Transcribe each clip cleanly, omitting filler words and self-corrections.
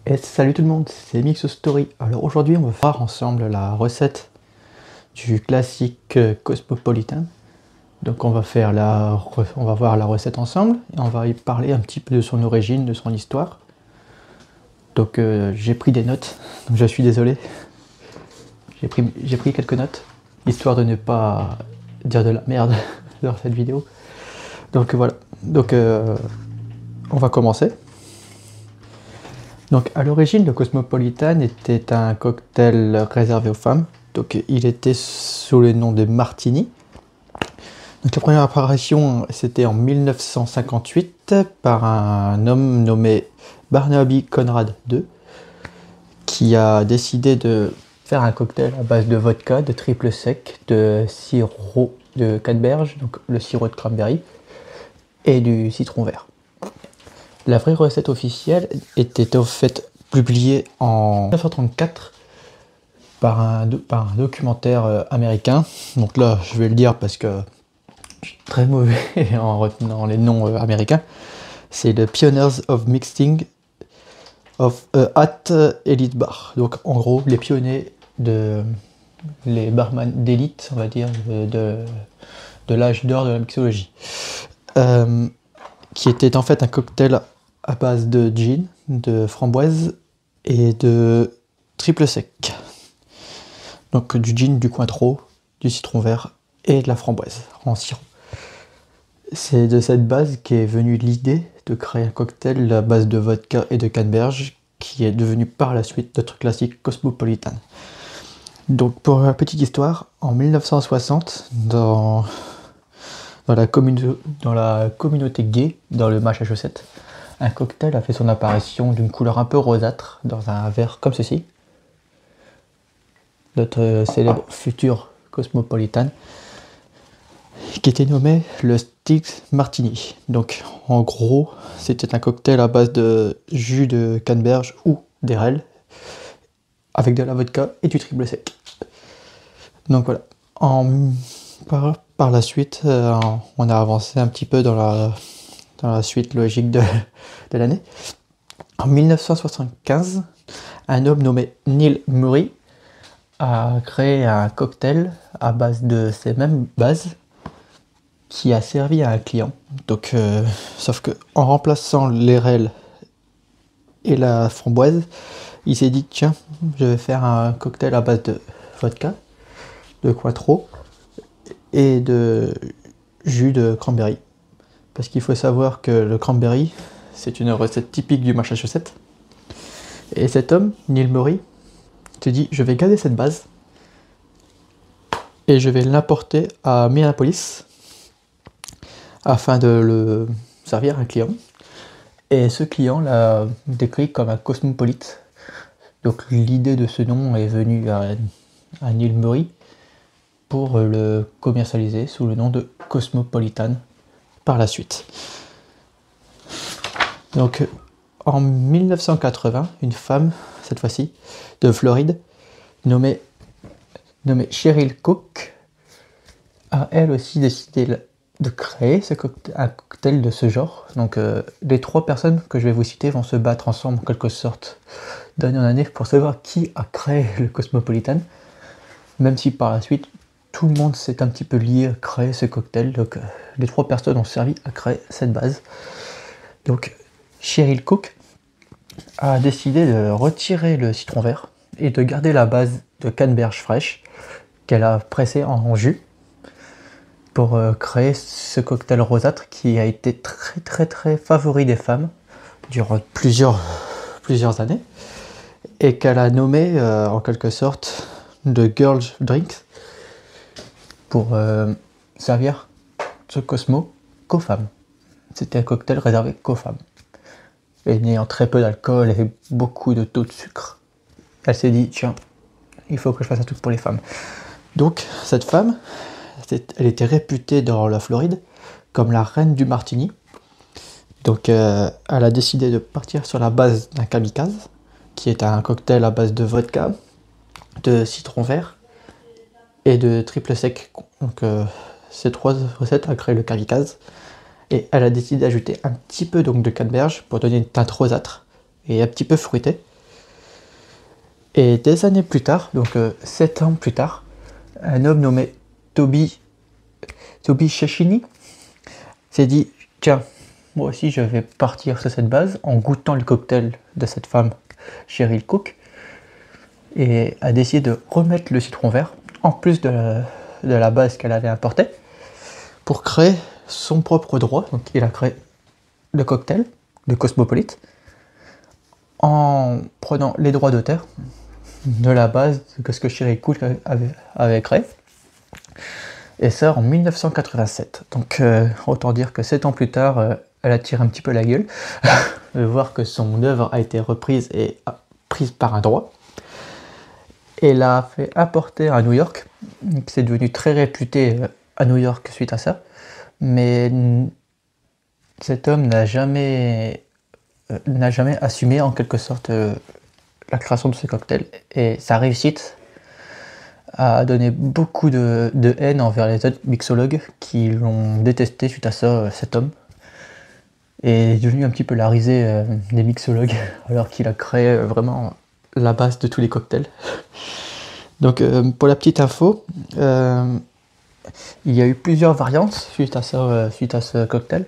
Et salut tout le monde, c'est Mix Story. Alors aujourd'hui on va voir ensemble la recette du classique Cosmopolitan. Donc on va voir la recette ensemble et on va y parler un petit peu de son origine, de son histoire. Donc j'ai pris des notes, donc je suis désolé. J'ai pris quelques notes, histoire de ne pas dire de la merde dans cette vidéo. Donc voilà, donc on va commencer. Donc à l'origine, le Cosmopolitan était un cocktail réservé aux femmes. Donc il était sous le nom de Martini. Donc la première apparition, c'était en 1958 par un homme nommé Barnaby Conrad II, qui a décidé de faire un cocktail à base de vodka, de triple sec, de sirop de canneberge, donc le sirop de cranberry, et du citron vert. La vraie recette officielle était en fait publiée en 1934 par un documentaire américain. Donc là, je vais le dire parce que je suis très mauvais en retenant les noms américains. C'est le Pioneers of Mixing at Elite Bar. Donc en gros, les pionniers les barman d'élite, on va dire, de l'âge d'or de la mixologie. Qui était en fait un cocktail à base de gin, de framboise et de triple sec. Donc du gin, du Cointreau, du citron vert et de la framboise en sirop. C'est de cette base qu'est venue l'idée de créer un cocktail à base de vodka et de canneberge qui est devenu par la suite notre classique Cosmopolitan. Donc pour la petite histoire, en 1960, dans la communauté gay, dans le Massachusetts, un cocktail a fait son apparition d'une couleur un peu rosâtre dans un verre comme ceci. Notre célèbre futur Cosmopolitan, qui était nommé le Styx Martini. Donc en gros, c'était un cocktail à base de jus de canneberge ou d'érel, avec de la vodka et du triple sec. Donc voilà. Par la suite, on a avancé un petit peu dans la suite logique de l'année. En 1975, un homme nommé Neil Murray a créé un cocktail à base de ces mêmes bases qui a servi à un client. Donc, sauf que en remplaçant l'érel et la framboise, il s'est dit tiens, je vais faire un cocktail à base de vodka, de Cointreau et de jus de cranberry. Parce qu'il faut savoir que le cranberry, c'est une recette typique du Massachusetts. Et cet homme, Neil Murray, se dit je vais garder cette base et je vais l'importer à Minneapolis afin de le servir à un client. Et ce client l'a décrit comme un cosmopolite. Donc l'idée de ce nom est venue à Neil Murray pour le commercialiser sous le nom de Cosmopolitan par la suite. Donc en 1980, une femme, cette fois-ci, de Floride, nommée Cheryl Cook, a elle aussi décidé de créer un cocktail de ce genre. Donc les trois personnes que je vais vous citer vont se battre ensemble en quelque sorte d'année en année pour savoir qui a créé le Cosmopolitan, même si par la suite tout le monde s'est un petit peu lié à créer ce cocktail. Donc les trois personnes ont servi à créer cette base. Donc Cheryl Cook a décidé de retirer le citron vert et de garder la base de canneberge fraîche qu'elle a pressée en jus pour créer ce cocktail rosâtre qui a été très très très favori des femmes durant plusieurs années et qu'elle a nommé en quelque sorte de Girls Drinks pour servir ce Cosmo qu'aux femmes. C'était un cocktail réservé qu'aux femmes. Et n'ayant très peu d'alcool et beaucoup de taux de sucre, elle s'est dit tiens, il faut que je fasse un truc pour les femmes. Donc cette femme, elle était réputée dans la Floride comme la reine du martini. Donc elle a décidé de partir sur la base d'un kamikaze, qui est un cocktail à base de vodka, de citron vert et de triple sec. Donc ces trois recettes a créé le kamikaze. Et elle a décidé d'ajouter un petit peu donc de canneberge pour donner une teinte rosâtre et un petit peu fruité. Et des années plus tard, donc 7 ans plus tard, un homme nommé Toby Cecchini s'est dit, tiens, moi aussi je vais partir sur cette base en goûtant le cocktail de cette femme, Cheryl Cook, et a décidé de remettre le citron vert en plus de la base qu'elle avait importée pour créer son propre droit. Donc il a créé le cocktail, le Cosmopolite, en prenant les droits d'auteur de la base de ce que Cheryl Cook avait créé. Et ça en 1987. Donc autant dire que 7 ans plus tard, elle attire un petit peu la gueule de voir que son œuvre a été reprise et prise par un droit. Et l'a fait importer à New York. C'est devenu très réputé à New York suite à ça. Mais cet homme n'a jamais assumé en quelque sorte la création de ce cocktail. Et sa réussite a donné beaucoup de haine envers les autres mixologues qui l'ont détesté suite à ça, cet homme. Et est devenu un petit peu la risée des mixologues, alors qu'il a créé vraiment la base de tous les cocktails. Donc pour la petite info, il y a eu plusieurs variantes suite à ce cocktail,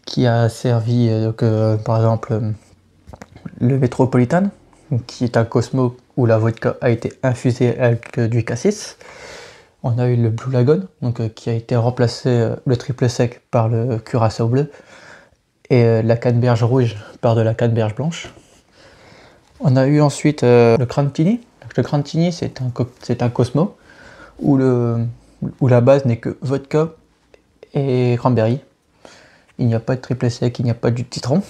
qui a servi par exemple le Metropolitan, qui est un Cosmo où la vodka a été infusée avec du cassis. On a eu le Blue Lagoon, qui a été remplacé le triple sec par le Curaçao bleu et la canneberge rouge par de la canneberge blanche. On a eu ensuite le Crantini. Le Crantini, c'est un Cosmo où la base n'est que vodka et cranberry. Il n'y a pas de triple sec, il n'y a pas du citron.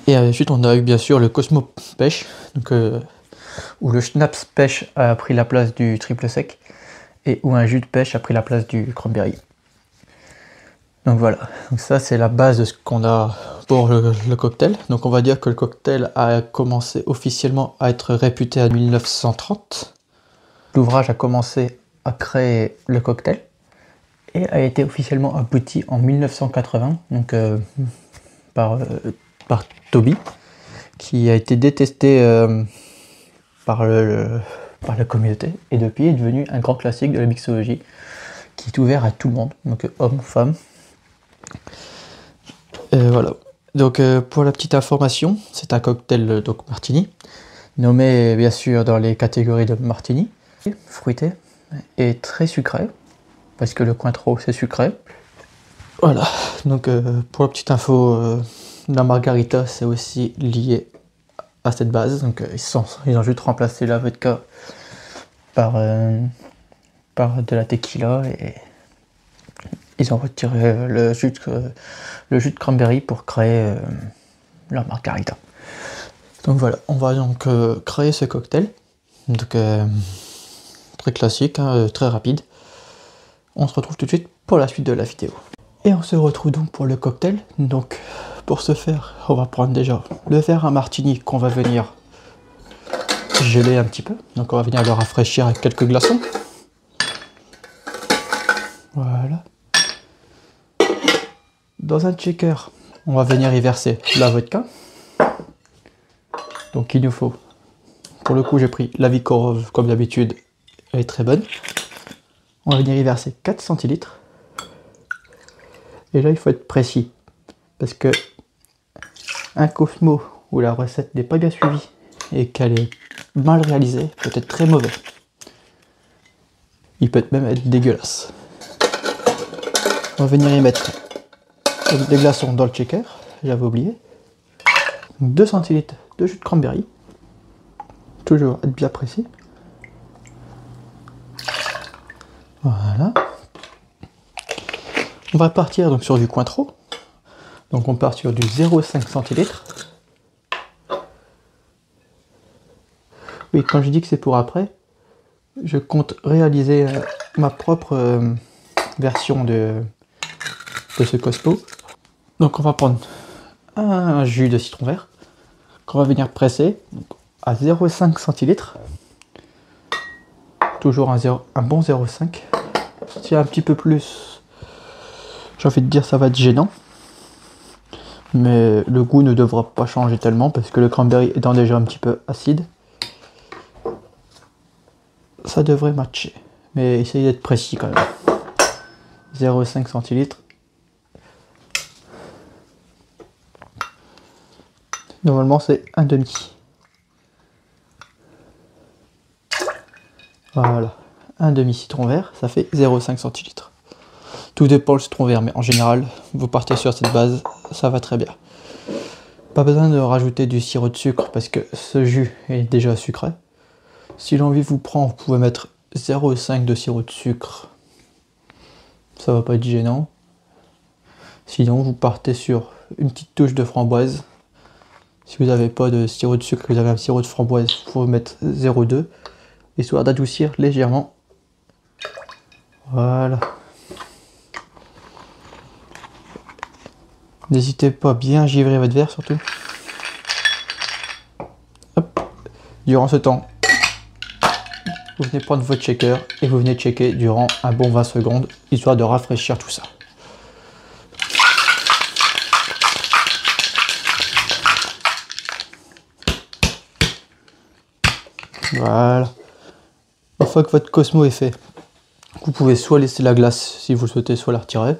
Et ensuite, on a eu bien sûr le Cosmo Pêche, où le Schnapps Pêche a pris la place du triple sec et où un jus de pêche a pris la place du cranberry. Donc voilà, donc ça c'est la base de ce qu'on a pour le cocktail. Donc on va dire que le cocktail a commencé officiellement à être réputé en 1930. L'ouvrage a commencé à créer le cocktail et a été officiellement abouti en 1980, donc par Toby, qui a été détesté par la communauté et depuis est devenu un grand classique de la mixologie qui est ouvert à tout le monde, donc hommes, femmes. Voilà. Donc pour la petite information, c'est un cocktail martini, nommé bien sûr dans les catégories de martini, fruité et très sucré, parce que le Cointreau c'est sucré. Voilà, donc pour la petite info, la margarita c'est aussi lié à cette base, donc ils ont juste remplacé la vodka par de la tequila et ils ont retiré le jus de cranberry pour créer la margarita. Donc voilà, on va donc créer ce cocktail, donc très classique, hein, très rapide. On se retrouve tout de suite pour la suite de la vidéo. Et on se retrouve donc pour le cocktail. Donc pour ce faire, on va prendre déjà le verre à martini qu'on va venir geler un petit peu. Donc on va venir le rafraîchir avec quelques glaçons. Voilà. Dans un shaker, on va venir y verser la vodka. Donc il nous faut, pour le coup j'ai pris la Vikorov comme d'habitude, elle est très bonne. On va venir y verser 4 centilitres. Et là il faut être précis, parce que un Cosmo où la recette n'est pas bien suivie et qu'elle est mal réalisée peut être très mauvais. Il peut même être dégueulasse. On va venir y mettre des glaçons dans le shaker, j'avais oublié. 2 centilitres de jus de cranberry. Toujours être bien précis. Voilà. On va partir donc sur du Cointreau. Donc on part sur du 0,5 centilitres. Oui, quand je dis que c'est pour après, je compte réaliser ma propre version de ce Cosmo. Donc on va prendre un jus de citron vert qu'on va venir presser à 0,5 centilitres. Toujours un bon 0,5. Si un petit peu plus, j'ai envie de dire ça va être gênant. Mais le goût ne devra pas changer tellement parce que le cranberry étant déjà un petit peu acide, ça devrait matcher. Mais essayez d'être précis quand même. 0,5 centilitres. Normalement c'est un demi. Voilà, un demi citron vert, ça fait 0,5 centilitres. Tout dépend le citron vert, mais en général, vous partez sur cette base, ça va très bien. Pas besoin de rajouter du sirop de sucre parce que ce jus est déjà sucré. Si l'envie vous prend, vous pouvez mettre 0,5 de sirop de sucre. Ça va pas être gênant. Sinon, vous partez sur une petite touche de framboise. Si vous n'avez pas de sirop de sucre, vous avez un sirop de framboise, il faut mettre 0,2, histoire d'adoucir légèrement. Voilà. N'hésitez pas à bien givrer votre verre surtout. Hop. Durant ce temps, vous venez prendre votre shaker et vous venez checker durant un bon 20 secondes, histoire de rafraîchir tout ça. Voilà. Une fois que votre Cosmo est fait, vous pouvez soit laisser la glace si vous le souhaitez, soit la retirer.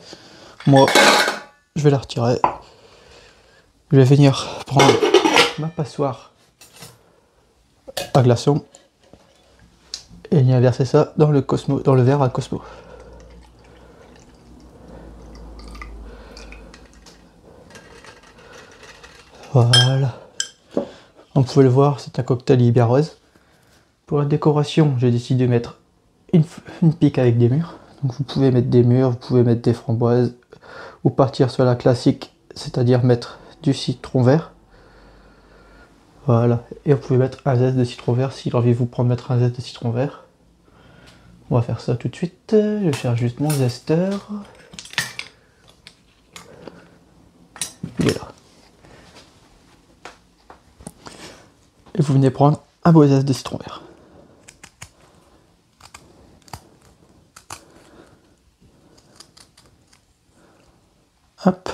Moi, je vais la retirer. Je vais venir prendre ma passoire à glaçons et venir verser ça dans le Cosmo, dans le verre à Cosmo. Voilà. Comme vous pouvez le voir, c'est un cocktail hyper rose. Pour la décoration, j'ai décidé de mettre une pique avec des mûres. Donc vous pouvez mettre des mûres, vous pouvez mettre des framboises, ou partir sur la classique, c'est-à-dire mettre du citron vert. Voilà, et vous pouvez mettre un zeste de citron vert si l'envie vous prend de mettre un zeste de citron vert. On va faire ça tout de suite. Je cherche juste mon zesteur. Il est là. Et vous venez prendre un beau zeste de citron vert. Hop.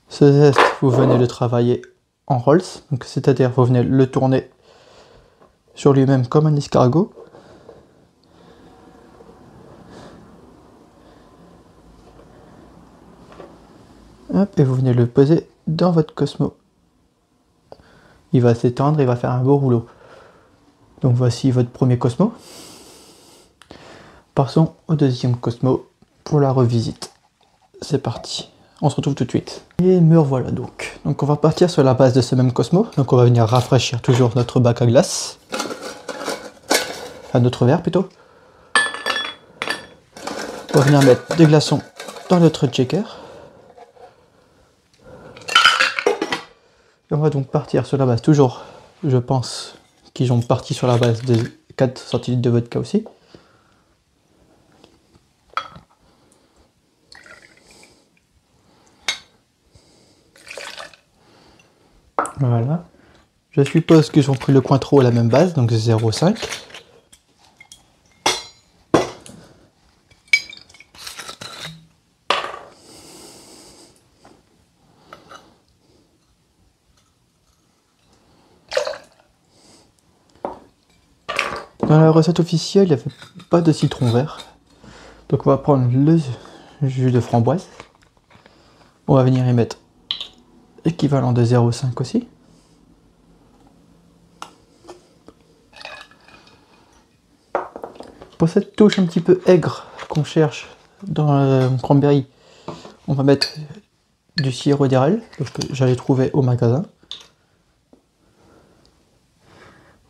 Ce zeste, vous venez le travailler en rolls, donc c'est-à-dire vous venez le tourner sur lui-même comme un escargot. Hop, et vous venez le poser dans votre Cosmo. Il va s'étendre, il va faire un beau rouleau. Donc voici votre premier Cosmo. Passons au deuxième Cosmo pour la revisite. C'est parti. On se retrouve tout de suite. Et me revoilà donc. Donc on va partir sur la base de ce même Cosmo. Donc on va venir rafraîchir toujours notre bac à glace. Enfin notre verre plutôt. On va venir mettre des glaçons dans notre shaker. Et on va donc partir sur la base, toujours, je pense qu'ils ont parti sur la base de 4 centilitres de vodka aussi. Voilà. Je suppose qu'ils ont pris le Cointreau à la même base, donc 0,5. Dans la recette officielle, il n'y avait pas de citron vert. Donc on va prendre le jus de framboise. On va venir y mettre l'équivalent de 0,5 aussi. Pour cette touche un petit peu aigre qu'on cherche dans le cranberry, on va mettre du sirop d'érable que j'avais trouvé au magasin.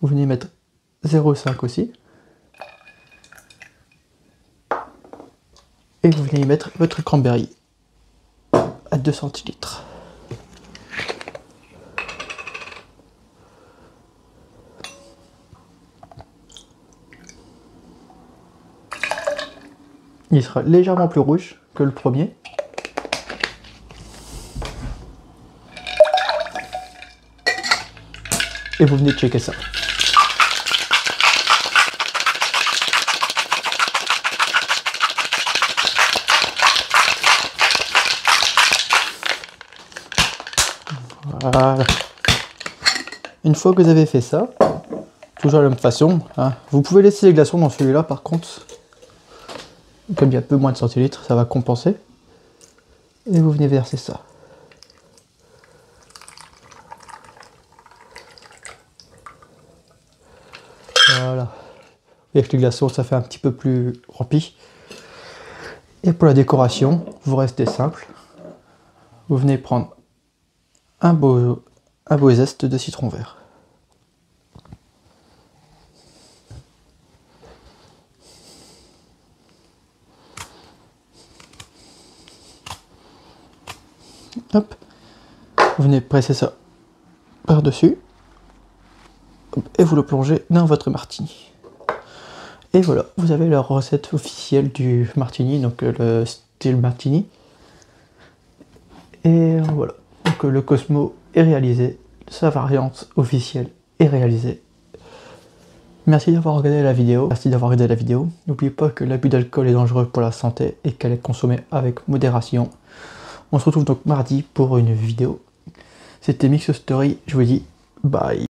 Vous venez mettre 0,5 aussi. Et vous venez y mettre votre cranberry à 2 centilitres. Il sera légèrement plus rouge que le premier. Et vous venez checker ça. Voilà. Une fois que vous avez fait ça, toujours de la même façon, hein, vous pouvez laisser les glaçons dans celui-là par contre. Comme il y a peu moins de centilitres, ça va compenser. Et vous venez verser ça. Voilà. Et avec les glaçons, ça fait un petit peu plus rempli. Et pour la décoration, vous restez simple. Vous venez prendre un beau zeste de citron vert. Hop. Vous venez presser ça par-dessus. Et vous le plongez dans votre martini. Et voilà, vous avez la recette officielle du martini, donc le style martini. Et voilà, donc le Cosmo est réalisé, sa variante officielle est réalisée. Merci d'avoir regardé la vidéo. N'oubliez pas que l'abus d'alcool est dangereux pour la santé et qu'elle est consommée avec modération. On se retrouve donc mardi pour une vidéo. C'était Mixo Story, je vous dis bye.